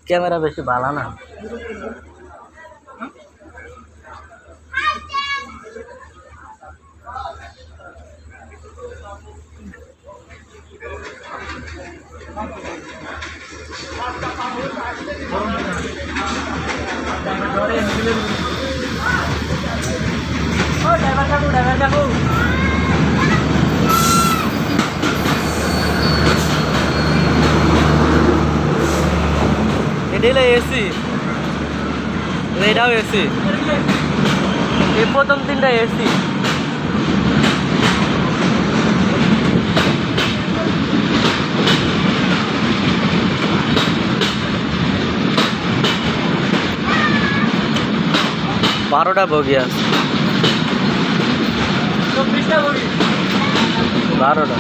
Camera বেশি ভালো না। ড্রাইভার কাকু এটাই এসি, এটাও এসি, এই প্রথম তিনটা এসি। বারোটা বগি আছে, 12টা।